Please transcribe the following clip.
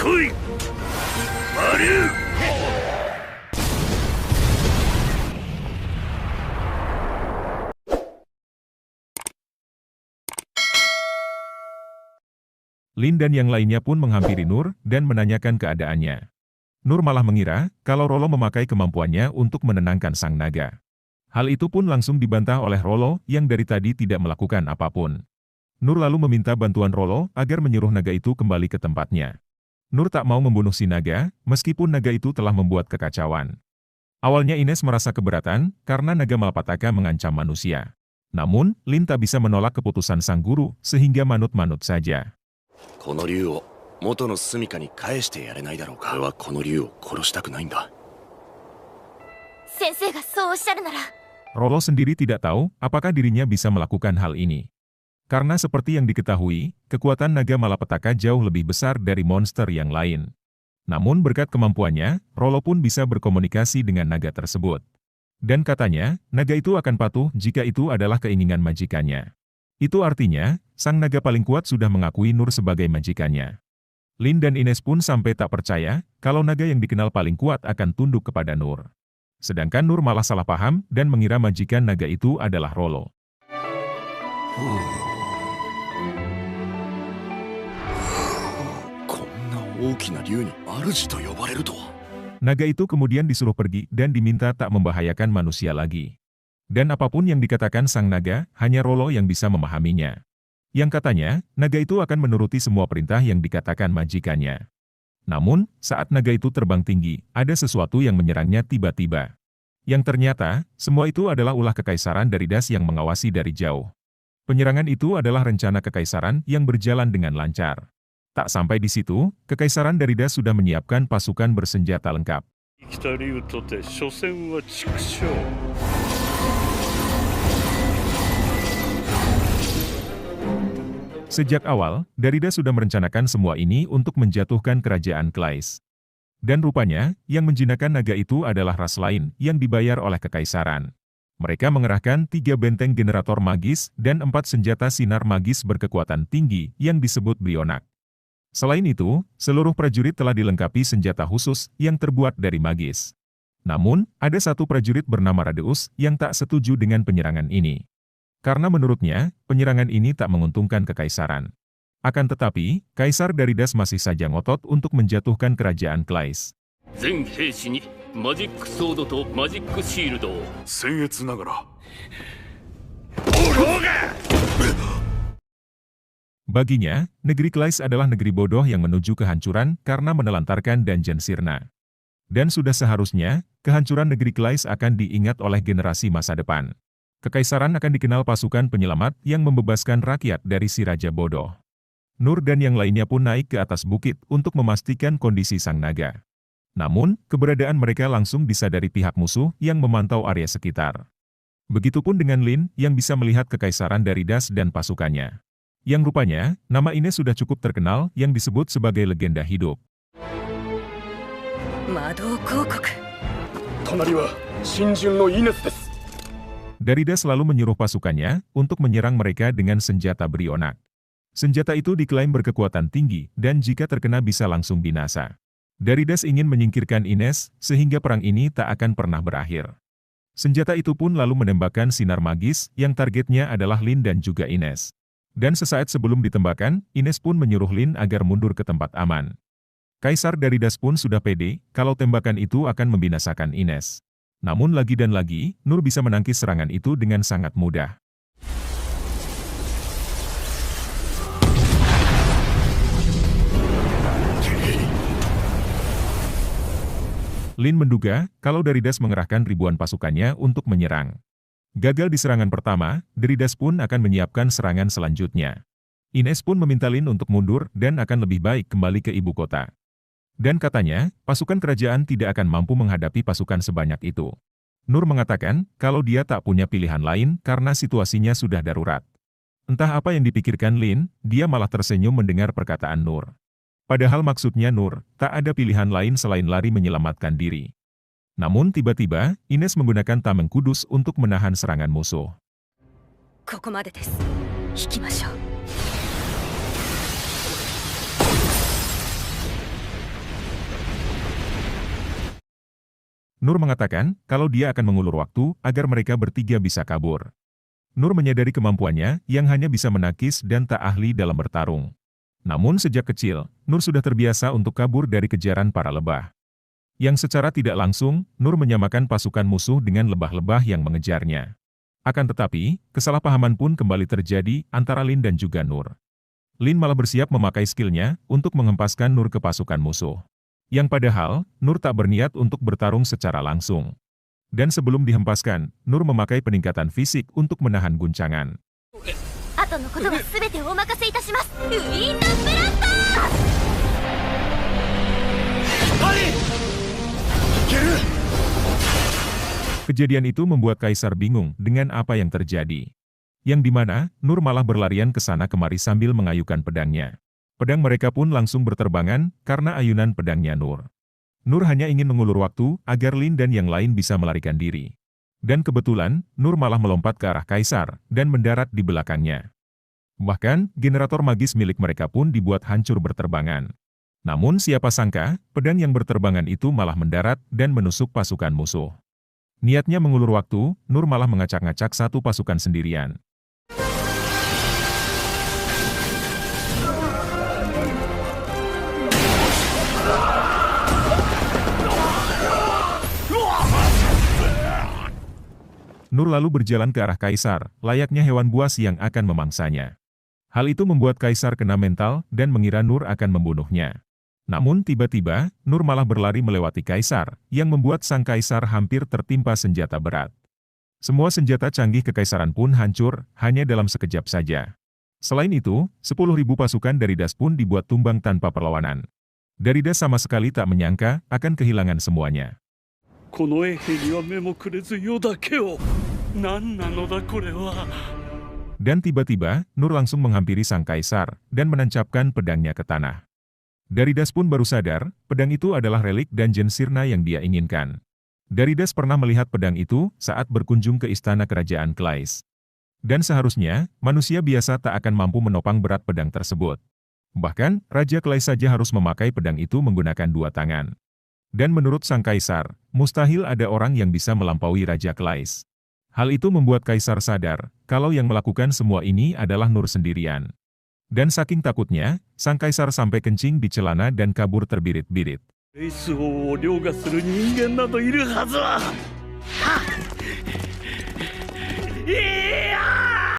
来いマリュウ Lin dan yang lainnya pun menghampiri Nur dan menanyakan keadaannya. Nur malah mengira kalau Rollo memakai kemampuannya untuk menenangkan sang naga. Hal itu pun langsung dibantah oleh Rollo yang dari tadi tidak melakukan apapun. Nur lalu meminta bantuan Rollo agar menyuruh naga itu kembali ke tempatnya. Nur tak mau membunuh si naga, meskipun naga itu telah membuat kekacauan. Awalnya Ines merasa keberatan karena naga malapetaka mengancam manusia. Namun, Lin tak bisa menolak keputusan sang guru sehingga manut-manut saja. この竜を元の住処に返してやれないだろうか。俺はこの竜を殺したくないんだ。先生がそうおっしゃるなら。Rollo sendiri tidak tahu apakah dirinya bisa melakukan hal ini. Karena seperti yang diketahui, kekuatan naga malapetaka jauh lebih besar dari monster yang lain. Namun berkat kemampuannya, Rollo pun bisa berkomunikasi dengan naga tersebut. Dan katanya, naga itu akan patuh jika itu adalah keinginan majikannya. Itu artinya, sang naga paling kuat sudah mengakui Nur sebagai majikannya. Lin dan Ines pun sampai tak percaya kalau naga yang dikenal paling kuat akan tunduk kepada Nur. Sedangkan Nur malah salah paham dan mengira majikan naga itu adalah Rollo. Naga itu kemudian disuruh pergi dan diminta tak membahayakan manusia lagi. Dan apapun yang dikatakan sang naga, hanya Rollo yang bisa memahaminya. Yang katanya, naga itu akan menuruti semua perintah yang dikatakan majikannya. Namun, saat naga itu terbang tinggi, ada sesuatu yang menyerangnya tiba-tiba. Yang ternyata, semua itu adalah ulah kekaisaran dari Das yang mengawasi dari jauh. Penyerangan itu adalah rencana kekaisaran yang berjalan dengan lancar. Tak sampai di situ, kekaisaran dari Das sudah menyiapkan pasukan bersenjata lengkap. Sejak awal, Darida sudah merencanakan semua ini untuk menjatuhkan kerajaan Klais. Dan rupanya, yang menjinakkan naga itu adalah ras lain yang dibayar oleh kekaisaran. Mereka mengerahkan 3 benteng generator magis dan 4 senjata sinar magis berkekuatan tinggi yang disebut Brionak. Selain itu, seluruh prajurit telah dilengkapi senjata khusus yang terbuat dari magis. Namun, ada satu prajurit bernama Radeus yang tak setuju dengan penyerangan ini. Karena menurutnya, penyerangan ini tak menguntungkan kekaisaran. Akan tetapi, Kaisar dari Das masih saja ngotot untuk menjatuhkan kerajaan Klais. Baginya, negeri Klais adalah negeri bodoh yang menuju kehancuran karena menelantarkan Dungeon Sirna. Dan sudah seharusnya, kehancuran negeri Klais akan diingat oleh generasi masa depan. Kekaisaran akan dikenal pasukan penyelamat yang membebaskan rakyat dari si raja bodoh. Nur dan yang lainnya pun naik ke atas bukit untuk memastikan kondisi sang naga. Namun, keberadaan mereka langsung disadari pihak musuh yang memantau area sekitar. Begitupun dengan Lin yang bisa melihat kekaisaran dari Das dan pasukannya. Yang rupanya, nama ini sudah cukup terkenal yang disebut sebagai legenda hidup. Darida selalu menyuruh pasukannya untuk menyerang mereka dengan senjata Brionak. Senjata itu diklaim berkekuatan tinggi dan jika terkena bisa langsung binasa. Daridas ingin menyingkirkan Ines sehingga perang ini tak akan pernah berakhir. Senjata itu pun lalu menembakkan sinar magis yang targetnya adalah Lin dan juga Ines. Dan sesaat sebelum ditembakkan, Ines pun menyuruh Lin agar mundur ke tempat aman. Kaisar Daridas pun sudah pede kalau tembakan itu akan membinasakan Ines. Namun lagi dan lagi, Nur bisa menangkis serangan itu dengan sangat mudah. Lin menduga kalau Daridas mengerahkan ribuan pasukannya untuk menyerang. Gagal di serangan pertama, Daridas pun akan menyiapkan serangan selanjutnya. Ines pun meminta Lin untuk mundur dan akan lebih baik kembali ke ibu kota. Dan katanya, pasukan kerajaan tidak akan mampu menghadapi pasukan sebanyak itu. Nur mengatakan kalau dia tak punya pilihan lain karena situasinya sudah darurat. Entah apa yang dipikirkan Lin, dia malah tersenyum mendengar perkataan Nur. Padahal maksudnya Nur, tak ada pilihan lain selain lari menyelamatkan diri. Namun tiba-tiba, Ines menggunakan tameng kudus untuk menahan serangan musuh. Nur mengatakan kalau dia akan mengulur waktu agar mereka bertiga bisa kabur. Nur menyadari kemampuannya yang hanya bisa menakis dan tak ahli dalam bertarung. Namun sejak kecil, Nur sudah terbiasa untuk kabur dari kejaran para lebah. Yang secara tidak langsung, Nur menyamakan pasukan musuh dengan lebah-lebah yang mengejarnya. Akan tetapi, kesalahpahaman pun kembali terjadi antara Lin dan juga Nur. Lin malah bersiap memakai skillnya untuk menghempaskan Nur ke pasukan musuh. Yang padahal, Nur tak berniat untuk bertarung secara langsung. Dan sebelum dihempaskan, Nur memakai peningkatan fisik untuk menahan guncangan. Kejadian itu membuat Kaisar bingung dengan apa yang terjadi. Yang dimana, Nur malah berlarian ke sana kemari sambil mengayukan pedangnya. Pedang mereka pun langsung berterbangan karena ayunan pedangnya Nur. Nur hanya ingin mengulur waktu agar Lin dan yang lain bisa melarikan diri. Dan kebetulan, Nur malah melompat ke arah Kaisar dan mendarat di belakangnya. Bahkan, generator magis milik mereka pun dibuat hancur berterbangan. Namun siapa sangka, pedang yang berterbangan itu malah mendarat dan menusuk pasukan musuh. Niatnya mengulur waktu, Nur malah mengacak-ngacak satu pasukan sendirian. Nur lalu berjalan ke arah Kaisar, layaknya hewan buas yang akan memangsanya. Hal itu membuat Kaisar kena mental dan mengira Nur akan membunuhnya. Namun tiba-tiba, Nur malah berlari melewati Kaisar, yang membuat sang Kaisar hampir tertimpa senjata berat. Semua senjata canggih kekaisaran pun hancur, hanya dalam sekejap saja. Selain itu, 10.000 pasukan dari Das pun dibuat tumbang tanpa perlawanan. Dari Das sama sekali tak menyangka akan kehilangan semuanya. Dan tiba-tiba, Nur langsung menghampiri sang Kaisar, dan menancapkan pedangnya ke tanah. Daridas pun baru sadar, pedang itu adalah relik Dungeon Sirna yang dia inginkan. Daridas pernah melihat pedang itu saat berkunjung ke istana kerajaan Klais. Dan seharusnya, manusia biasa tak akan mampu menopang berat pedang tersebut. Bahkan, Raja Klais saja harus memakai pedang itu menggunakan 2 tangan. Dan menurut sang Kaisar, mustahil ada orang yang bisa melampaui Raja Klais. Hal itu membuat Kaisar sadar, kalau yang melakukan semua ini adalah Nur sendirian. Dan saking takutnya, sang Kaisar sampai kencing di celana dan kabur terbirit-birit.